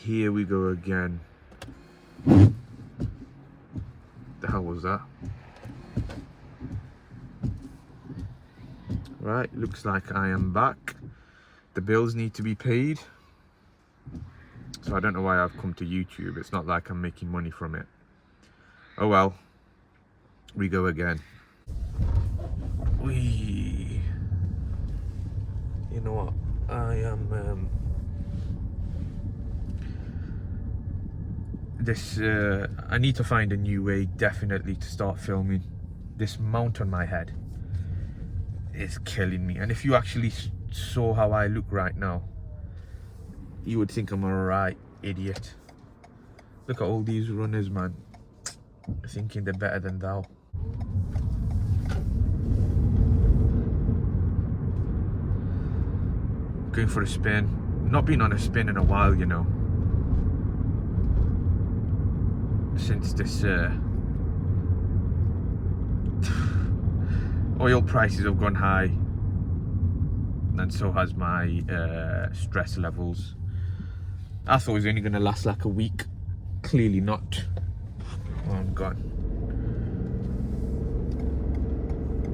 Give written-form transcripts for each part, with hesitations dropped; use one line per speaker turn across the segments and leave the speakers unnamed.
Here we go again. The hell was that? Right, looks like I am back. The bills need to be paid. So I don't know why I've come to YouTube. It's not like I'm making money from it. Oh well. We go again. Wee. You know what? I am I need to find a new way definitely to start filming. This mount on my head is killing me. And if you actually saw how I look right now, you would think I'm a right idiot. Look at all these runners, man, thinking they're better than thou. Going for a spin. Not been on a spin in a while, you know. Since this oil prices have gone high, and so has my stress levels. I thought it was only going to last like a week. Clearly not. Oh, I'm gone.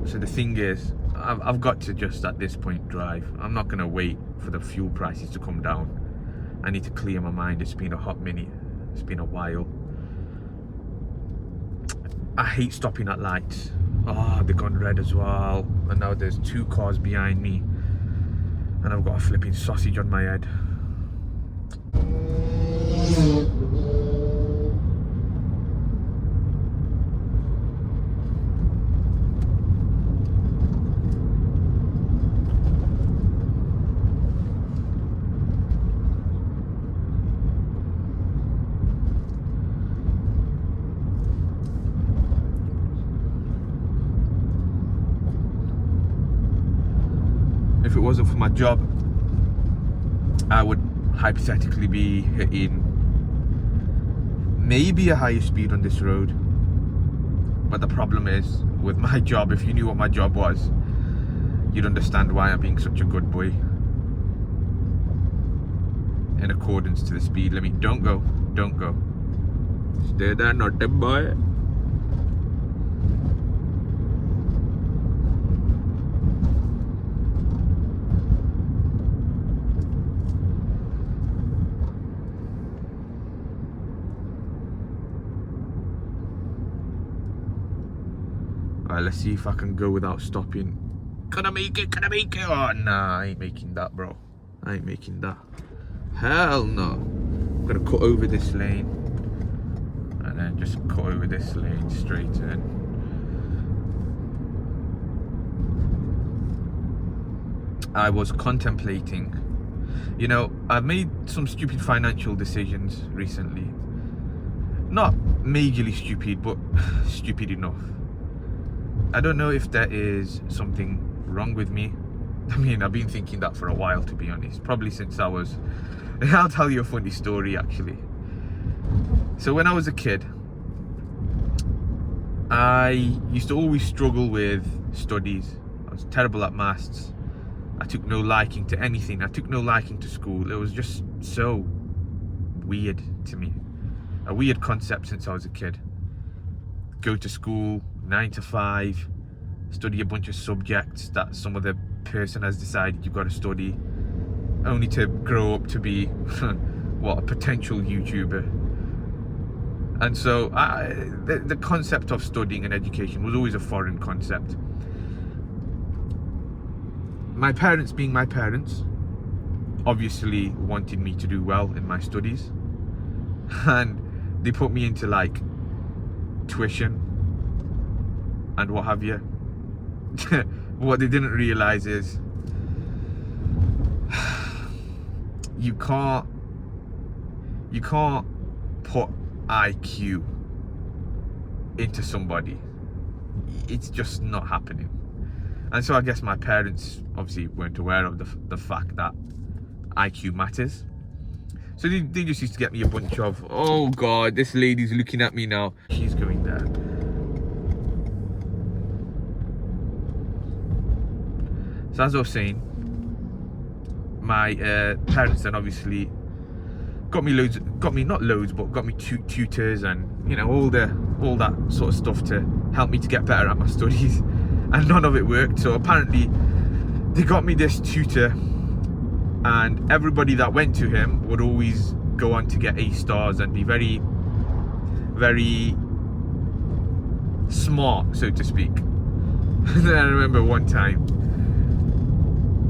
So the thing is, I've got to just at this point drive. I'm not going to wait for the fuel prices to come down. I need to clear my mind. It's been a hot minute. It's been a while. I hate stopping at lights. Oh, they've gone red as well. And now there's 2 cars behind me. And I've got a flipping sausage on my head. If it wasn't for my job, I would hypothetically be hitting maybe a higher speed on this road. But the problem is, with my job, if you knew what my job was, you'd understand why I'm being such a good boy. In accordance to the speed limit. Don't go. Don't go. Stay there, naughty boy. Alright, let's see if I can go without stopping. Can I make it? Can I make it? Oh, nah, I ain't making that, bro. I ain't making that. Hell no. I'm gonna cut over this lane. And then just cut over this lane straight in. I was contemplating. You know, I've made some stupid financial decisions recently. Not majorly stupid, but stupid enough. I don't know if there is something wrong with me. I mean, I've been thinking that for a while, to be honest. Probably since I was... I'll tell you a funny story, actually. So when I was a kid, I used to always struggle with studies. I was terrible at maths. I took no liking to anything. I took no liking to school. It was just so weird to me. A weird concept since I was a kid. Go to school, 9 to 5, study a bunch of subjects that some other person has decided you've got to study, only to grow up to be what, a potential YouTuber. And so the concept of studying and education was always a foreign concept. My parents, being my parents, obviously wanted me to do well in my studies, and they put me into like tuition and what have you. What they didn't realize is you can't put IQ into somebody. It's just not happening. And so I guess my parents obviously weren't aware of the fact that IQ matters. So they just used to get me a bunch of, oh God, this lady's looking at me now. She's going there. So as I was saying, my parents then obviously got me not loads, but got me tutors and, you know, all that sort of stuff to help me to get better at my studies, and none of it worked. So apparently they got me this tutor, and everybody that went to him would always go on to get A stars and be very, very smart, so to speak. And then I remember one time,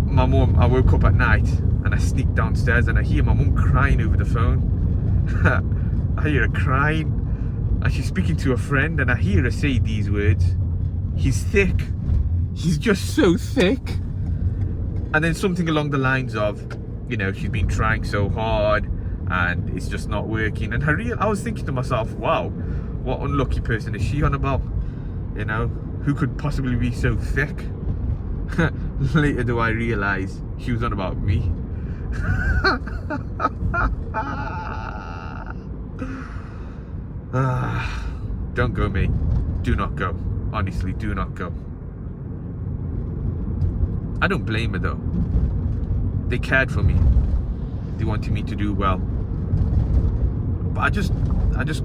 my mum, I woke up at night and I sneaked downstairs and I hear my mum crying over the phone. I hear her crying and she's speaking to a friend, and I hear her say these words: "He's thick. He's just so thick." And then something along the lines of, you know, she's been trying so hard and it's just not working. And I was thinking to myself, wow, what unlucky person is she on about? You know, who could possibly be so thick? Later do I realise she was on about me. Don't go, mate. Do not go. Honestly, do not go. I don't blame her though. They cared for me. They wanted me to do well. But I just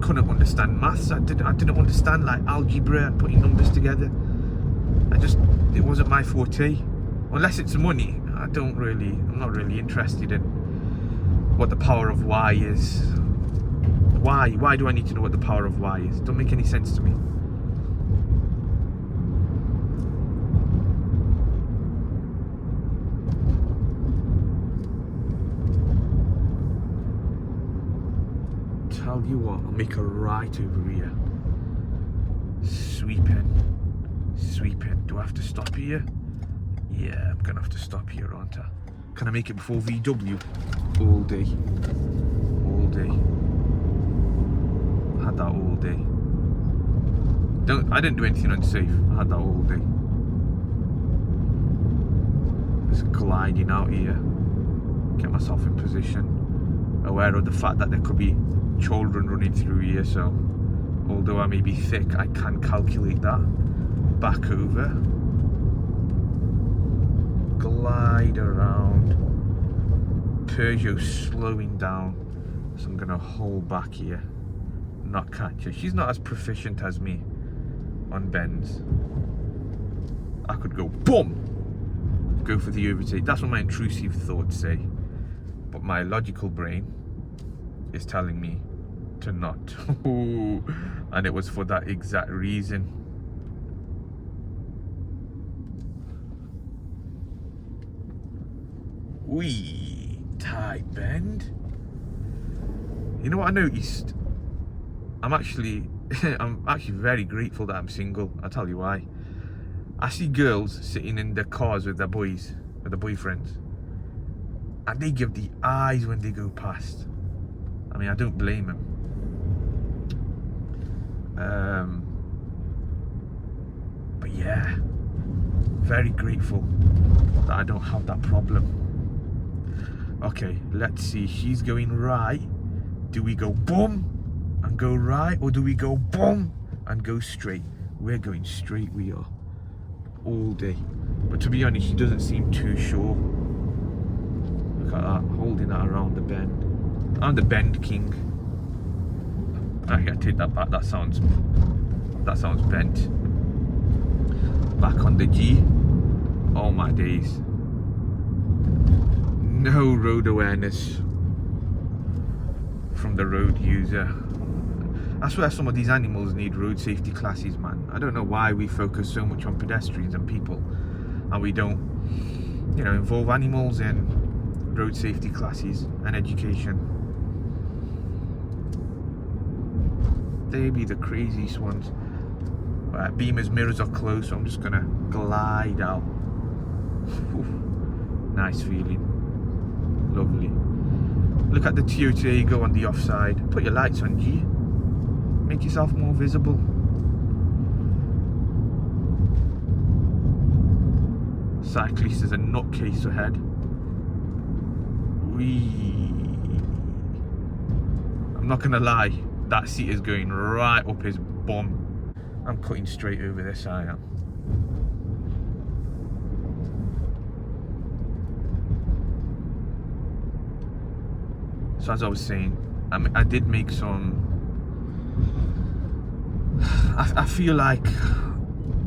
couldn't understand maths. I didn't understand like algebra and putting numbers together. It wasn't my forte. Unless it's money, I'm not really interested in what the power of Y is. Why do I need to know what the power of Y is? Don't make any sense to me. Tell you what, I'll make a right over here. Sweeping. Do I have to stop here? Yeah, I'm gonna have to stop here, aren't I? Can I make it before VW? All day. I had that all day. I didn't do anything unsafe. I had that all day. Just gliding out here. Get myself in position. Aware of the fact that there could be children running through here, so although I may be thick, I can calculate that. Back over. Glide around. Peugeot slowing down, so I'm gonna hold back here, not catch her. She's not as proficient as me on bends. I could go boom, go for the overtake. That's what my intrusive thoughts say, but my logical brain is telling me to not. And it was for that exact reason. Wee, tight bend. You know what I noticed? I'm actually very grateful that I'm single. I'll tell you why. I see girls sitting in their cars with their boys, with their boyfriends, and they give the eyes when they go past. I mean, I don't blame them. But yeah, very grateful that I don't have that problem. Okay, let's see. She's going right. Do we go boom and go right, or do we go boom and go straight? We're going straight, we are. All day. But to be honest, she doesn't seem too sure. Look at that, holding that around the bend. I'm the bend king. Actually, I take that back. That sounds bent. Back on the G. Oh my days. No road awareness from the road user. I swear some of these animals need road safety classes, man. I don't know why we focus so much on pedestrians and people, and we don't, you know, involve animals in road safety classes and education. They be the craziest ones. Beamer's mirrors are closed, so I'm just gonna glide out. Nice feeling. Lovely. Look at the Toyota Aygo on the offside. Put your lights on, G. Make yourself more visible. Cyclist is a nutcase ahead. Wee. I'm not gonna lie, that seat is going right up his bum. I'm cutting straight over this, I am. So as I was saying, I did make some. I feel like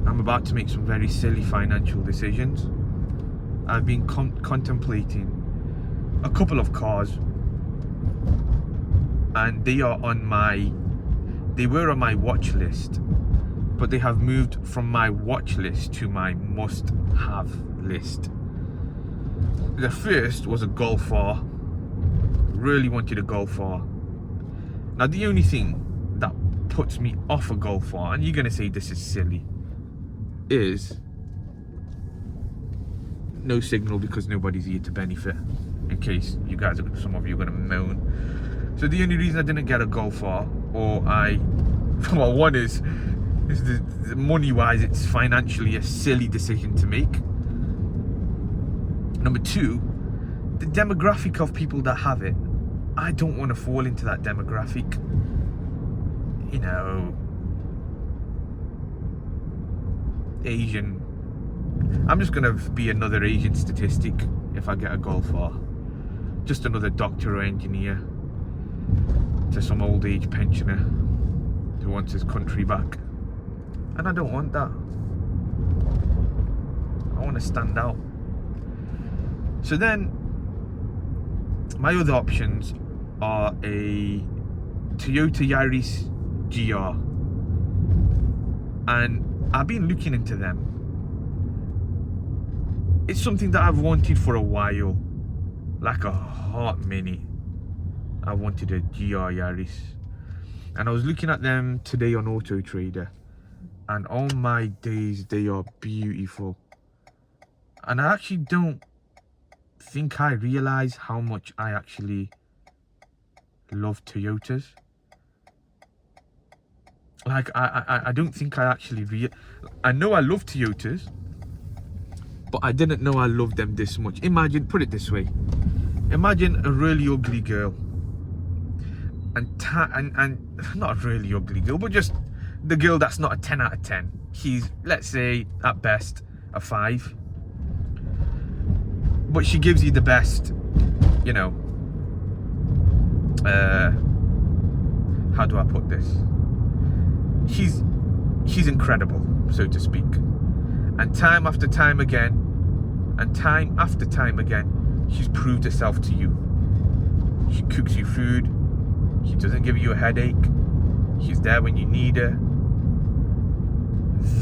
I'm about to make some very silly financial decisions. I've been contemplating a couple of cars, and they were on my watch list, but they have moved from my watch list to my must-have list. The first was a Golf R. Really wanted a Golf R. Now the only thing that puts me off a Golf R, and you're gonna say this is silly, is no signal because nobody's here to benefit. In case you guys, some of you are gonna moan. So the only reason I didn't get a Golf R, or well, one is the money-wise, it's financially a silly decision to make. Number two, the demographic of people that have it. I don't want to fall into that demographic. You know, Asian. I'm just gonna be another Asian statistic if I get a Golf R. Just another doctor or engineer to some old age pensioner who wants his country back. And I don't want that. I want to stand out. So then, my other options are a Toyota Yaris GR, and I've been looking into them. It's something that I've wanted for a while, like a hot minute. I wanted a GR Yaris, and I was looking at them today on Auto Trader, and oh my days, they are beautiful. And I actually don't think I realize how much I actually love Toyotas. Like I don't think I actually I know I love Toyotas, but I didn't know I loved them this much. Imagine, put it this way, imagine a really ugly girl and not a really ugly girl, but just the girl that's not a 10 out of 10. She's, let's say, at best a 5, but she gives you the best, you know, how do I put this? She's incredible, so to speak. And time after time again, she's proved herself to you. She cooks you food. She doesn't give you a headache. She's there when you need her.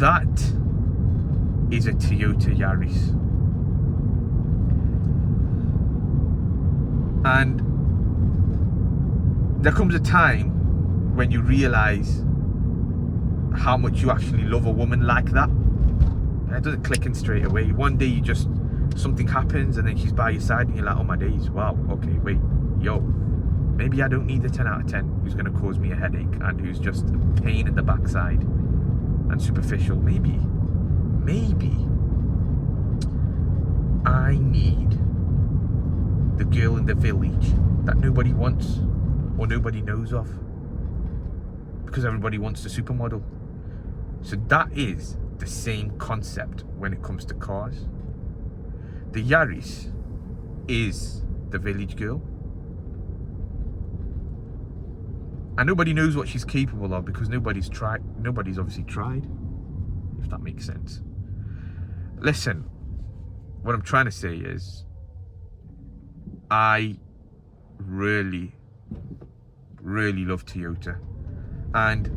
That is a Toyota Yaris. And there comes a time when you realize how much you actually love a woman like that. And it doesn't click in straight away. One day something happens and then she's by your side and you're like, oh my days, wow, okay, wait, yo, maybe I don't need the 10 out of 10 who's gonna cause me a headache and who's just a pain in the backside and superficial. Maybe I need the girl in the village that nobody wants or nobody knows of, because everybody wants the supermodel. So that is the same concept when it comes to cars. The Yaris is the village girl, and nobody knows what she's capable of because nobody's obviously tried, if that makes sense. Listen, what I'm trying to say is I really love Toyota, and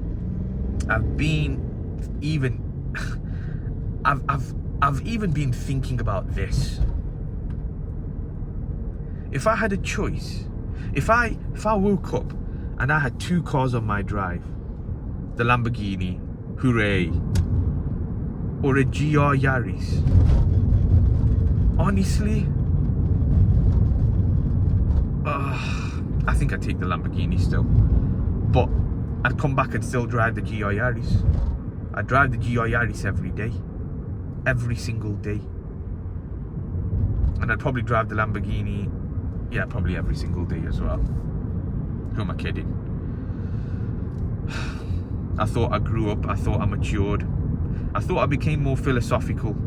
I've even been thinking about this. If I had a choice, if I woke up and I had 2 cars on my drive, the Lamborghini, hooray, or a GR Yaris, honestly, I think I'd take the Lamborghini still, but I'd come back and still drive the GR Yaris. I drive the GR Yaris every day, every single day, and I'd probably drive the Lamborghini, yeah, probably every single day as well. Who am I kidding? I thought I grew up, I thought I matured, I thought I became more philosophical.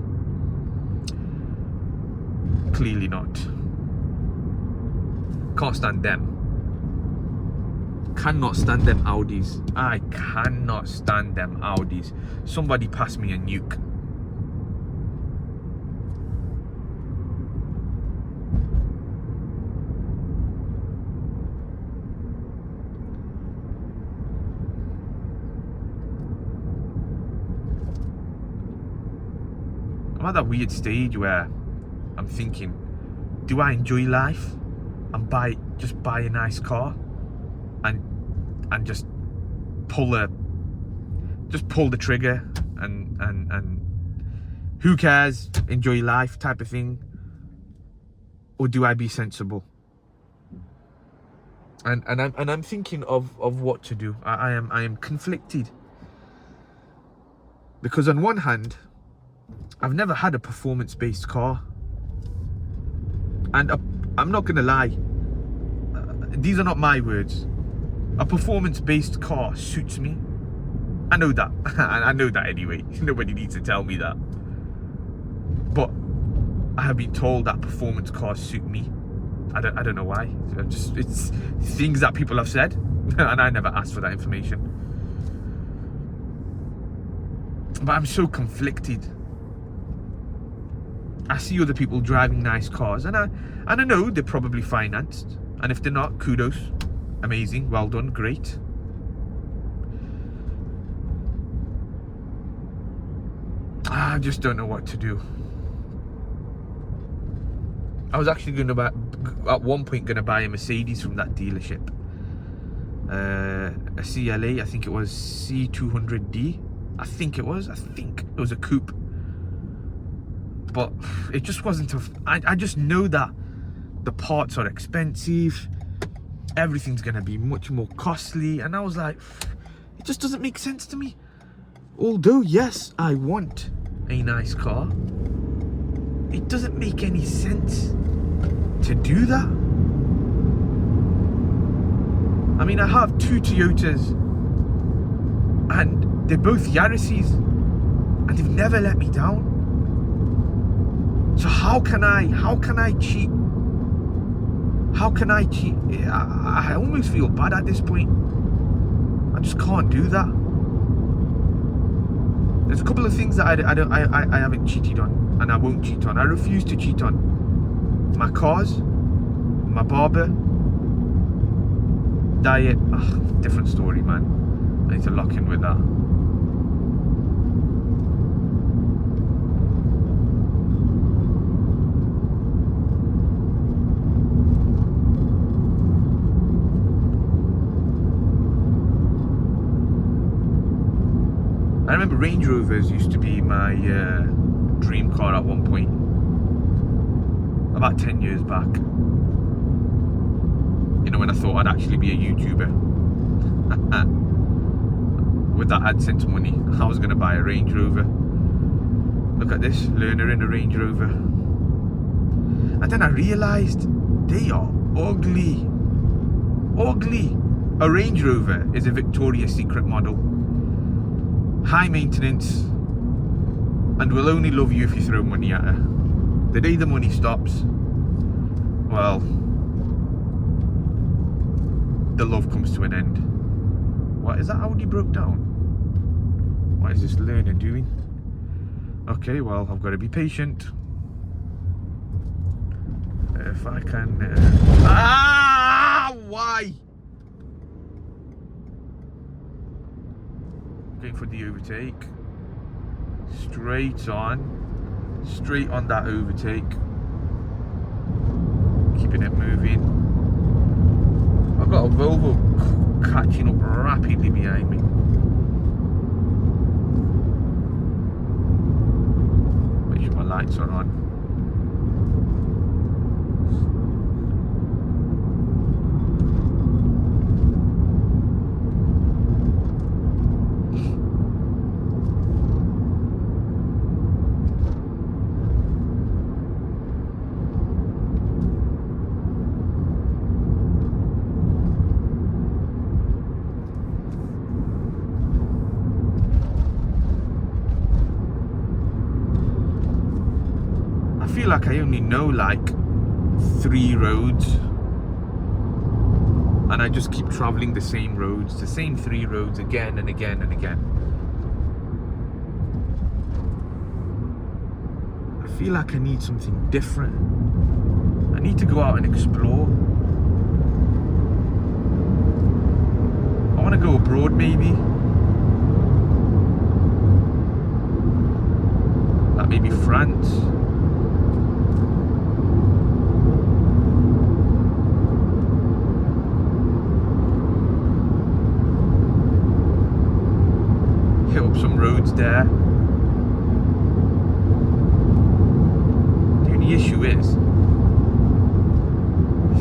Clearly not. Can't stand them. cannot stand them Audis. I cannot stand them Audis. Somebody pass me a nuke. I'm at that weird stage where I'm thinking, do I enjoy life and just buy a nice car and just pull the trigger and who cares, enjoy life type of thing, or do I be sensible? And I'm thinking of what to do. I am conflicted, because on one hand, I've never had a performance-based car, and I'm not gonna lie, these are not my words. A performance-based car suits me. I know that. I know that anyway. Nobody needs to tell me that. But I have been told that performance cars suit me. I don't know why. It's things that people have said, and I never asked for that information. But I'm so conflicted. I see other people driving nice cars, and I know they're probably financed, and if they're not, kudos, amazing, well done, great. I just don't know what to do. I was actually going to buy, at one point, going to buy a Mercedes from that dealership, a CLA, I think it was C200D, I think it was a coupe. But it just wasn't I just know that the parts are expensive, everything's gonna be much more costly, and I was like, it just doesn't make sense to me. Although yes, I want a nice car, it doesn't make any sense to do that. I mean, I have two Toyotas and they're both Yarises, and they've never let me down. So how can I cheat? How can I cheat? I almost feel bad at this point. I just can't do that. There's a couple of things that I haven't cheated on, and I won't cheat on. I refuse to cheat on my cars, my barber, diet. Different story, man. I need to lock in with that. I remember Range Rovers used to be my dream car at one point, about 10 years back. You know, when I thought I'd actually be a YouTuber. With that AdSense money, I was going to buy a Range Rover. Look at this, learner in a Range Rover. And then I realised they are ugly. Ugly. A Range Rover is a Victoria's Secret model. High maintenance, and will only love you if you throw money at her. The day the money stops, well, the love comes to an end. What is that? Audi broke down? What is this learner doing? Okay, well, I've got to be patient. If I can why? Going for the overtake, straight on that overtake, keeping it moving. I've got a Volvo catching up rapidly behind me. Make sure my lights are on. I feel like I only know like 3 roads, and I just keep traveling the same roads, the same 3 roads again and again and again. I feel like I need something different. I need to go out and explore. I want to go abroad, maybe. Like maybe France. Hit up some roads there. The only issue is,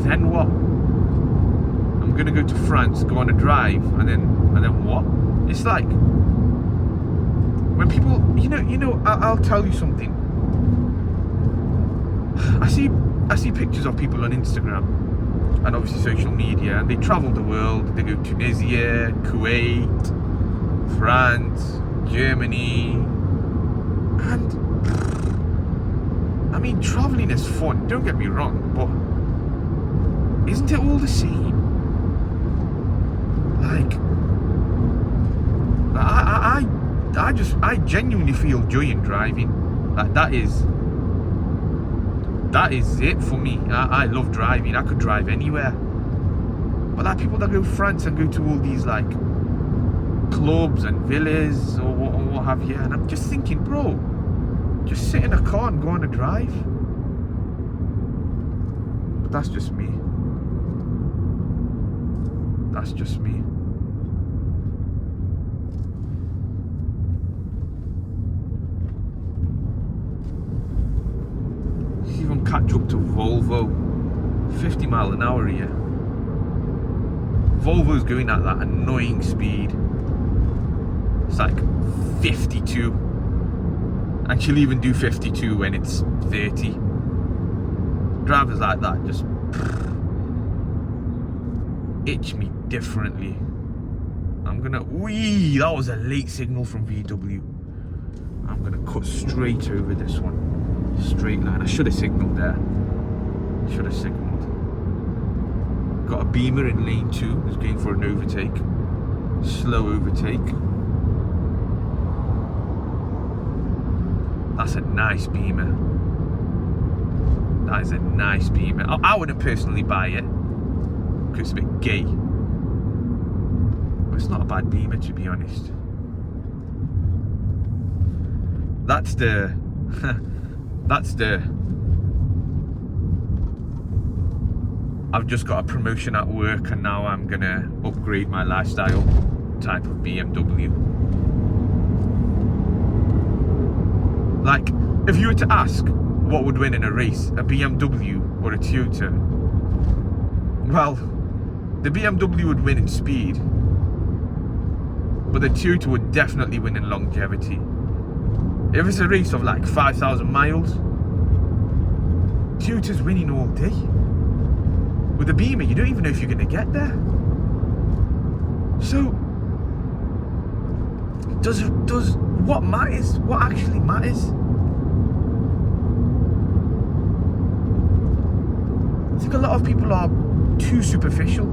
then what? I'm gonna go to France, go on a drive, and then what? It's like when people, I'll tell you something. I see pictures of people on Instagram and obviously social media, and they travel the world. They go to Tunisia, Kuwait, France, Germany, and I mean, traveling is fun, don't get me wrong, but isn't it all the same? Like I genuinely feel joy in driving. Like that is it for me. I love driving. I could drive anywhere. But like people that go to France and go to all these like clubs and villas or what have you, and I'm just thinking, bro, just sit in a car and go on a drive. But that's just me. That's just me. Even catch up to Volvo. 50 mile an hour here. Volvo's going at that annoying speed. It's like 52. And she'll even do 52 when it's 30. Drivers like that just itch me differently. I'm gonna, that was a late signal from VW. I'm gonna cut straight over this one. Straight line. I should have signalled there. Should have signalled. Got a Beamer in lane 2 who's going for an overtake. Slow overtake. That's a nice Beamer. That is a nice Beamer. I wouldn't personally buy it because it's a bit gay. But it's not a bad Beamer, to be honest. That's the I've just got a promotion at work and now I'm gonna upgrade my lifestyle type of BMW. Like, if you were to ask what would win in a race, a BMW or a Toyota, well, the BMW would win in speed, but the Toyota would definitely win in longevity. If it's a race of like 5,000 miles, Toyota's winning all day. With a Beamer, you don't even know if you're going to get there. So, does what matters? What actually matters? I think a lot of people are too superficial.